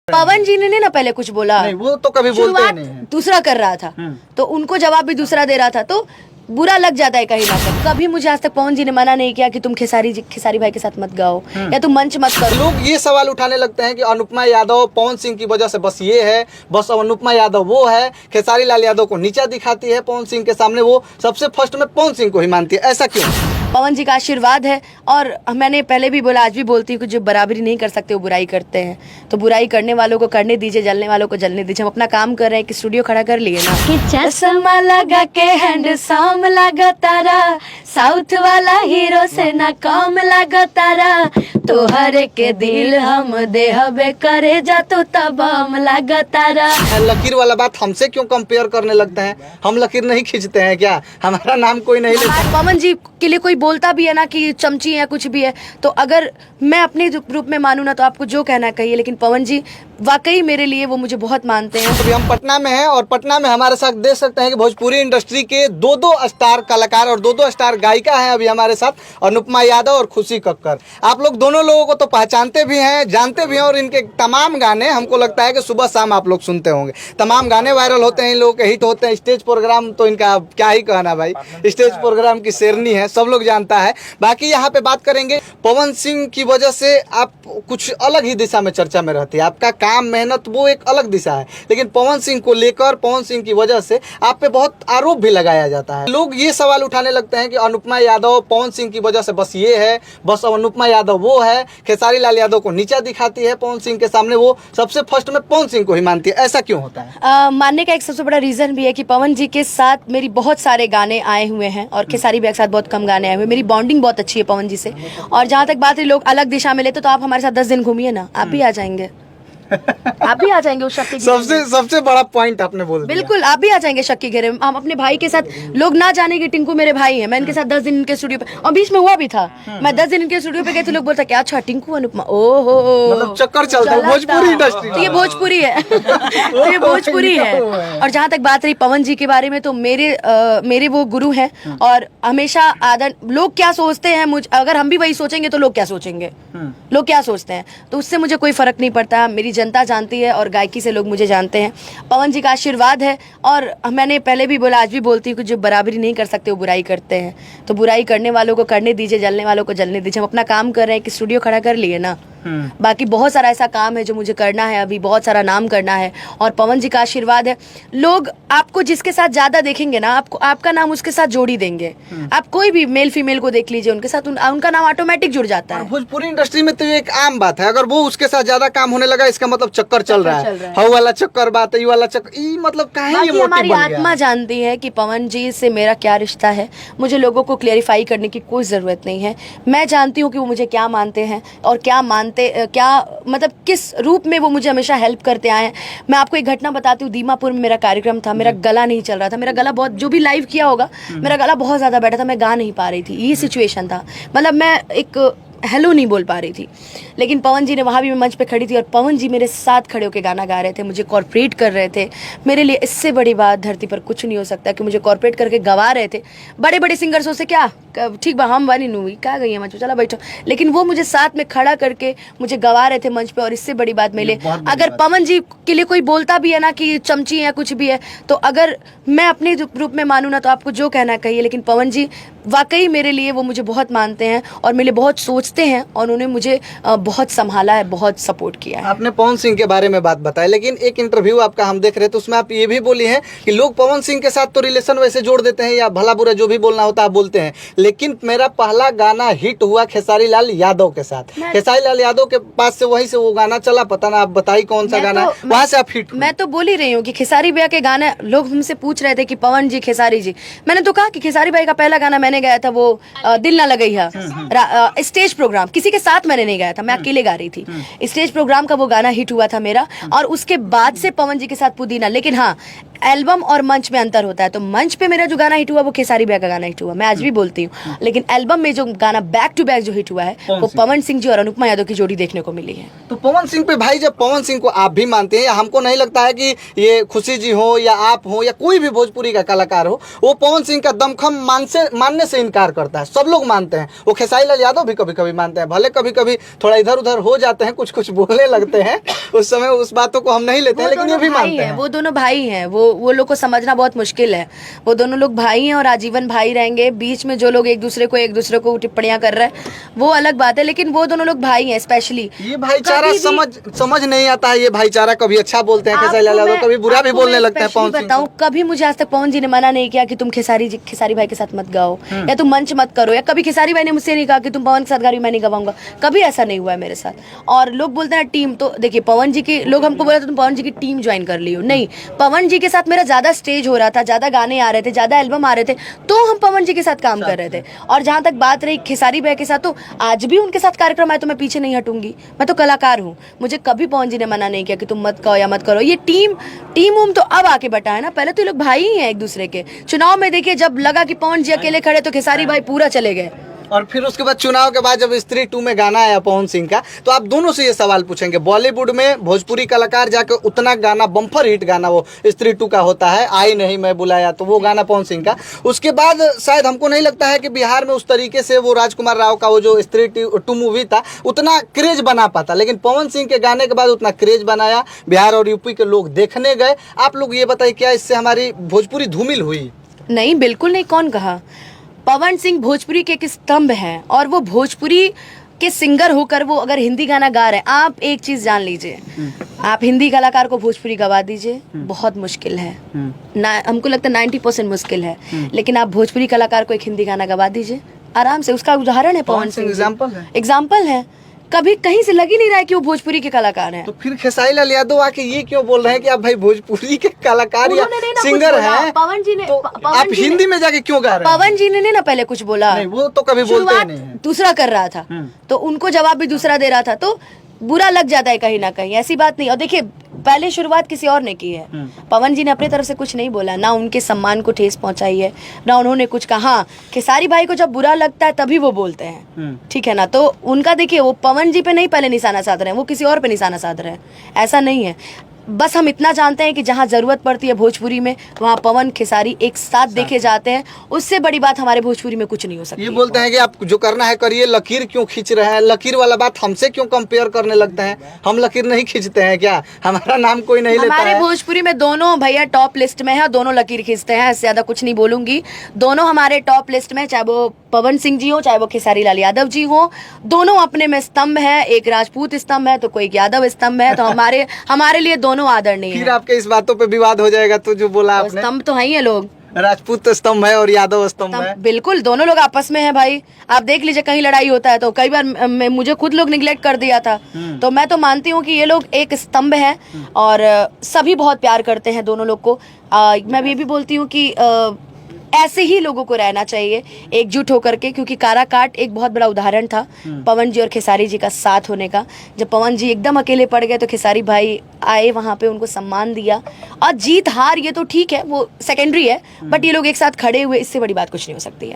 पवन जी ने ना पहले कुछ बोला, नहीं वो तो कभी बोलते ही नहीं है। दूसरा कर रहा था तो उनको जवाब भी दूसरा दे रहा था, तो बुरा लग जाता है कहीं ना कहीं। कभी मुझे आज तक पवन जी ने मना नहीं किया कि तुम खेसारी भाई के साथ मत गाओ या तुम मंच मत करो। लोग ये सवाल उठाने लगते हैं कि अनुपमा यादव पवन सिंह की वजह से बस ये है, बस अनुपमा यादव वो है, खेसारी लाल यादव को नीचा दिखाती है पवन सिंह के सामने, वो सबसे फर्स्ट में पवन सिंह को ही मानती है, ऐसा क्यों? पवन जी का आशीर्वाद है, और मैंने पहले भी बोला, आज भी बोलती हूँ कि जो बराबरी नहीं कर सकते वो बुराई करते हैं, तो बुराई करने वालों को करने दीजिए, जलने वालों को जलने दीजिए। हम अपना काम कर रहे हैं कि स्टूडियो खड़ा कर लिए ना कि चश्मा लगा के हैंडसम लगा तारा, साउथ वाला हीरो से ना कम लगा तारा, तो हर के दिल हम देहबे करे जा तो तबाम लगा तारा। लकीर वाला बात हमसे क्यों कंपेयर करने लगते हैं? हम लकीर नहीं खींचते हैं क्या? हमारा नाम कोई नहीं लेता। पवन जी के लिए कोई बोलता भी है ना कि चमची है कुछ भी है, तो अगर मैं अपने रूप में मानूं ना तो आपको जो कहना कहिए, लेकिन पवन जी वाकई मेरे लिए वो मुझे बहुत मानते हैं। अभी हम पटना में हैं और पटना में हमारे साथ देख सकते हैं कि भोजपुरी इंडस्ट्री के दो स्टार कलाकार और दो स्टार गायिका हैं अभी हमारे साथ, अनुपमा यादव और खुशी कक्कर। आप लोग दोनों लोगों को तो पहचानते भी हैं, जानते भी हैं, और इनके तमाम गाने हमको लगता है कि सुबह शाम आप लोग सुनते होंगे। तमाम गाने वायरल होते हैं, इन लोगों के हिट होते हैं। स्टेज प्रोग्राम तो इनका क्या ही कहना भाई, स्टेज प्रोग्राम की शेरनी है, सब लोग जानता है। बाकी यहाँ पे बात करेंगे, पवन सिंह की वजह से आप कुछ अलग ही दिशा में चर्चा में रहती है, आपका काम मेहनत वो एक अलग दिशा है, लेकिन पवन सिंह को लेकर, पवन सिंह की वजह से आप पे बहुत आरोप भी लगाया जाता है। लोग ये सवाल उठाने लगते हैं कि अनुपमा यादव पवन सिंह की वजह से बस ये है, बस अनुपमा यादव वो है, खेसारी लाल यादव को नीचा दिखाती है पवन सिंह के सामने, वो सबसे फर्स्ट में पवन सिंह को ही मानती है, ऐसा क्यों होता है? मानने का एक सबसे बड़ा रीजन भी है कि पवन जी के साथ मेरी बहुत सारे गाने आए हुए हैं और खेसारी भाई के साथ बहुत कम गाने आए हुए हैं। मेरी बॉन्डिंग बहुत अच्छी है पवन जी से, और जहाँ तक बात है लोग अलग दिशा में लेते, तो आप हमारे साथ 10 दिन घूमिए ना, आप भी आ जाएंगे। आप भी आ जाएंगे उस शक्ति सबसे बड़ा पॉइंट आपने बोल दिया। बिल्कुल, आप भी आ जाएंगे शक के घेरे में। हम अपने भाई के साथ, लोग ना जाने कि टिंकू मेरे भाई हैं, मैं इनके साथ 10 दिन इनके स्टूडियो पे, और बीच में हुआ भी था, मैं 10 दिन इनके स्टूडियो पे गए थे, लोग बोलते क्या अच्छा टिंकू अनुपमा, ओहो मतलब चक्कर चलता है भोजपुरी इंडस्ट्री। तो ये भोजपुरी है तो ये भोजपुरी है। और जहाँ तक बात रही पवन जी के बारे में, तो मेरे वो गुरु हैं, और हमेशा आदर, लोग क्या सोचते हैं मुझ, अगर हम भी वही सोचेंगे तो लोग क्या सोचेंगे, लोग क्या सोचते हैं, तो उससे मुझे कोई फर्क नहीं पड़ता। मेरी जनता जानती है और गायकी से लोग मुझे जानते हैं। पवन जी का आशीर्वाद है, और मैंने पहले भी बोला, आज भी बोलती हूँ कि जो बराबरी नहीं कर सकते वो बुराई करते हैं, तो बुराई करने वालों को करने दीजिए, जलने वालों को जलने दीजिए। हम अपना काम कर रहे हैं कि स्टूडियो खड़ा कर लिए ना, बाकी बहुत सारा ऐसा काम है जो मुझे करना है, अभी बहुत सारा नाम करना है, और पवन जी का आशीर्वाद है। लोग आपको जिसके साथ ज्यादा देखेंगे ना, आपको आपका नाम उसके साथ जोड़ ही देंगे। आप कोई भी मेल फीमेल को देख लीजिए, उनके साथ उनका नाम ऑटोमेटिक जुड़ जाता है। भोजपुरी इंडस्ट्री में तो ये एक आम बात है, अगर वो उसके साथ ज्यादा काम होने लगा, इसका मतलब चक्कर चल रहा है, हव वाला चक्कर बात है, ये वाला चक्कर, ये मतलब काहे ये मोटिव हमारी बन गया? आत्मा जानती है कि पवन जी से मेरा क्या रिश्ता है, मुझे लोगों को क्लेरिफाई करने की कोई जरूरत नहीं है। मैं जानती हूँ कि वो मुझे क्या मानते हैं, और क्या मतलब किस रूप में वो मुझे हमेशा हेल्प करते आए हैं। मैं आपको एक घटना बताती हूँ, दीमापुर में मेरा कार्यक्रम था, मेरा गला नहीं चल रहा था, मेरा गला बहुत, जो भी लाइव किया होगा, मेरा गला बहुत ज्यादा बैठा था, मैं गा नहीं पा रही थी, ये सिचुएशन था, मतलब मैं एक हेलो नहीं बोल पा रही थी, लेकिन पवन जी ने, वहाँ भी मैं मंच पे खड़ी थी और पवन जी मेरे साथ खड़े होकर गाना गा रहे थे, मुझे कॉर्पोरेट कर रहे थे। मेरे लिए इससे बड़ी बात धरती पर कुछ नहीं हो सकता कि मुझे कॉर्पोरेट करके गवा रहे थे। बड़े बड़े सिंगर्सों से क्या, ठीक बा हम बनी नूई क्या गई है मंच पे, चला बैठो, लेकिन वो मुझे साथ में खड़ा करके मुझे गवा रहे थे मंच पे, और इससे बड़ी बात मिले। अगर पवन जी के लिए कोई बोलता भी है ना कि चमची है कुछ भी है, तो अगर मैं अपने रूप में मानूं ना तो आपको जो कहना कहिए, लेकिन पवन जी वाकई मेरे लिए वो मुझे बहुत मानते हैं और मेरे लिए बहुत सोचते हैं, और उन्होंने मुझे बहुत संभाला है, बहुत सपोर्ट किया है। आपने पवन सिंह के बारे में बात बताई, लेकिन एक इंटरव्यू आपका हम देख रहे थे, उसमें आप ये भी बोली हैं कि लोग पवन सिंह के साथ तो रिलेशन वैसे जोड़ देते हैं, या भला बुरा जो भी बोलना होता है आप बोलते हैं, लेकिन मेरा पहला गाना हिट हुआ खेसारी लाल यादव के साथ। खेसारी लाल यादव के पास से वहीं से वो गाना चला, पता ना आप बताइए कौन सा गाना, वहां से आप हिट। मैं तो बोल ही रही हूँ कि खेसारी भैया के गाने, लोग हमसे पूछ रहे थे कि पवन जी खेसारी जी, मैंने तो कहा कि खेसारी भाई का पहला गाना मैंने गाया था, वो दिल ना लगई है, स्टेज प्रोग्राम, किसी के साथ मैंने नहीं गाया था, मैं अकेले गा रही थी, स्टेज प्रोग्राम का वो गाना हिट हुआ था मेरा, और उसके बाद से पवन जी के साथ पुदीना। लेकिन हाँ, एल्बम और मंच में अंतर होता है, तो मंच पे मेरा जो गाना हिट हुआ वो खेसारी भैया का गाना हिट हुआ, मैं आज भी बोलती हूँ, लेकिन एल्बम में जो गाना बैक टू बैक जो हिट हुआ है वो पवन सिंह जी और अनुपमा यादव की जोड़ी देखने को मिली है। तो पवन सिंह पे भाई, जब पवन सिंह को आप भी मानते हैं, या हमको नहीं लगता है कि ये खुशी जी हो या आप हो या कोई भी भोजपुरी का कलाकार हो, वो पवन सिंह का दमखम मानने से इनकार करता है, सब लोग मानते हैं, वो खेसारी लाल यादव भी कभी कभी कभी मानते हैं, भले कभी कभी थोड़ा इधर उधर हो जाते हैं, कुछ कुछ बोलने लगते हैं, उस समय उस बातों को हम नहीं लेते हैं, लेकिन ये भी मानते हैं। वो दोनों भाई हैं, वो लोग को समझना बहुत मुश्किल है। वो दोनों लोग भाई हैं और आजीवन भाई रहेंगे। बीच में जो लोग एक दूसरे को टिप्पणियां कर रहे हैं वो अलग बात है, लेकिन वो दोनों लोग भाई हैं। स्पेशली ये भाईचारा समझ नहीं आता है। ये भाईचारा कभी अच्छा बोलते हैं खेसारी लाल यादव, कभी बुरा भी बोलने लगते हैं पवन सिंह। बताऊं, कभी मुझे आज तक पवन जी ने मना नहीं किया कि तुम खेसारी भाई के साथ मत गाओ या तुम मंच मत करो, या कभी खेसारी भाई ने मुझसे नहीं कहा कि तुम पवन के साथ गाओ, मैं नहीं गवाऊंगा। कभी ऐसा नहीं हुआ है मेरे साथ। और लोग बोलते हैं टीम, तो देखिए पवन जी की, लोग हमको बोला तुम पवन जी की टीम ज्वाइन कर लियो। नहीं, पवन जी के साथ मेरा ज्यादा स्टेज हो रहा था, ज्यादा गाने आ रहे थे, ज्यादा एल्बम आ रहे थे, तो हम पवन जी के साथ काम कर रहे थे। और जहां तक बात रही खेसारी भाई के साथ, तो आज भी उनके साथ कार्यक्रम आए तो मैं पीछे नहीं हटूंगी। मैं तो कलाकार हूँ, मुझे कभी पवन जी ने मना नहीं किया कि तुम मत कहो या मत करो। ये टीम तो अब आके बटा है ना, पहले तो ये लोग भाई ही हैं एक दूसरे के। चुनाव में देखिए, जब लगा कि पवन जी अकेले खड़े तो खेसारी भाई पूरा चले गए। और फिर उसके बाद चुनाव के बाद जब स्त्री 2 में गाना आया पवन सिंह का, तो आप दोनों से ये सवाल पूछेंगे, बॉलीवुड में भोजपुरी कलाकार जाके उतना गाना, बम्पर हिट गाना वो स्त्री 2 का होता है, आई नहीं मैं बुलाया, तो वो गाना पवन सिंह का। उसके बाद शायद हमको नहीं लगता है कि बिहार में उस तरीके से वो राजकुमार राव का वो जो स्त्री 2 मूवी था उतना क्रेज बना पाता, लेकिन पवन सिंह के गाने के बाद उतना क्रेज बनाया, बिहार और यूपी के लोग देखने गए। आप लोग ये बताइए, क्या इससे हमारी भोजपुरी धूमिल हुई? नहीं, बिल्कुल नहीं। कौन कहा? पवन सिंह भोजपुरी के एक स्तंभ हैं, और वो भोजपुरी के सिंगर होकर वो अगर हिंदी गाना गा रहे हैं, आप एक चीज जान लीजिए, आप हिंदी कलाकार को भोजपुरी गवा दीजिए, बहुत मुश्किल है ना, हमको लगता है 90% मुश्किल है, लेकिन आप भोजपुरी कलाकार को एक हिंदी गाना गवा दीजिए आराम से। उसका उदाहरण है पवन सिंह, एग्जाम्पल है। कभी कहीं से लग ही नहीं रहा है कि वो भोजपुरी के कलाकार हैं। तो फिर खेसारी लाल यादव आके ये क्यों बोल रहे हैं कि आप भाई भोजपुरी के कलाकार या सिंगर हैं? पवन जी ने, तो आप हिंदी में जाके क्यों गा रहे हैं? पवन जी ने ना पहले कुछ बोला, नहीं, वो तो कभी बोलते ही नहीं है। दूसरा कर रहा था, तो उनको जवाब भी दूसरा दे रहा था, तो बुरा लग जाता है कहीं ना कहीं, ऐसी बात नहीं। और देखिए, पहले शुरुआत किसी और ने की है, पवन जी ने अपनी तरफ से कुछ नहीं बोला, ना उनके सम्मान को ठेस पहुंचाई है, ना उन्होंने कुछ कहा। खेसारी भाई को जब बुरा लगता है तभी वो बोलते हैं, ठीक है ना। तो उनका देखिए, वो पवन जी पे नहीं पहले निशाना साध रहे हैं, वो किसी और पे निशाना साध रहे हैं, ऐसा नहीं है। बस हम इतना जानते हैं कि जहाँ जरूरत पड़ती है भोजपुरी में, वहाँ पवन खेसारी एक साथ देखे जाते हैं। उससे बड़ी बात हमारे भोजपुरी में कुछ नहीं हो सकती। ये बोलते हैं कि आप जो करना है करिए, लकीर क्यों खींच रहे हैं? लकीर वाला बात हमसे क्यों कंपेयर करने लगते हैं? हम लकीर नहीं खींचते हैं क्या? हमारा नाम कोई नहीं लेता है। हमारे भोजपुरी में दोनों भैया टॉप लिस्ट में है, दोनों लकीर खींचते हैं, इससे ज्यादा कुछ नहीं बोलूंगी। दोनों हमारे टॉप लिस्ट में, चाहे वो पवन सिंह जी हो, चाहे वो खेसारी लाल यादव जी हो, दोनों अपने में स्तंभ है। एक राजपूत स्तंभ है तो कोई यादव स्तंभ है, तो हमारे लिए दोनों आदरणीय है। फिर आपके इस बातों पे विवाद हो जाएगा, तो जो बोला आपने, स्तंभ तो है ही है लोग, राजपूत स्तंभ है और यादव स्तंभ है। बिल्कुल, दोनों लोग आपस में है भाई। आप देख लीजिए, कहीं लड़ाई होता है तो कई बार मुझे खुद लोग निगलेक्ट कर दिया था, तो मैं तो मानती हूँ कि ये लोग एक स्तंभ है और सभी बहुत प्यार करते हैं दोनों लोग को। मैं ये भी बोलती हूँ कि ऐसे ही लोगों को रहना चाहिए एकजुट होकर के, क्योंकि काराकाट एक बहुत बड़ा उदाहरण था पवन जी और खेसारी जी का साथ होने का। जब पवन जी एकदम अकेले पड़ गए तो खेसारी भाई आए वहाँ पे, उनको सम्मान दिया। और जीत हार ये तो ठीक है, वो सेकेंडरी है, बट ये लोग एक साथ खड़े हुए, इससे बड़ी बात कुछ नहीं हो सकती है।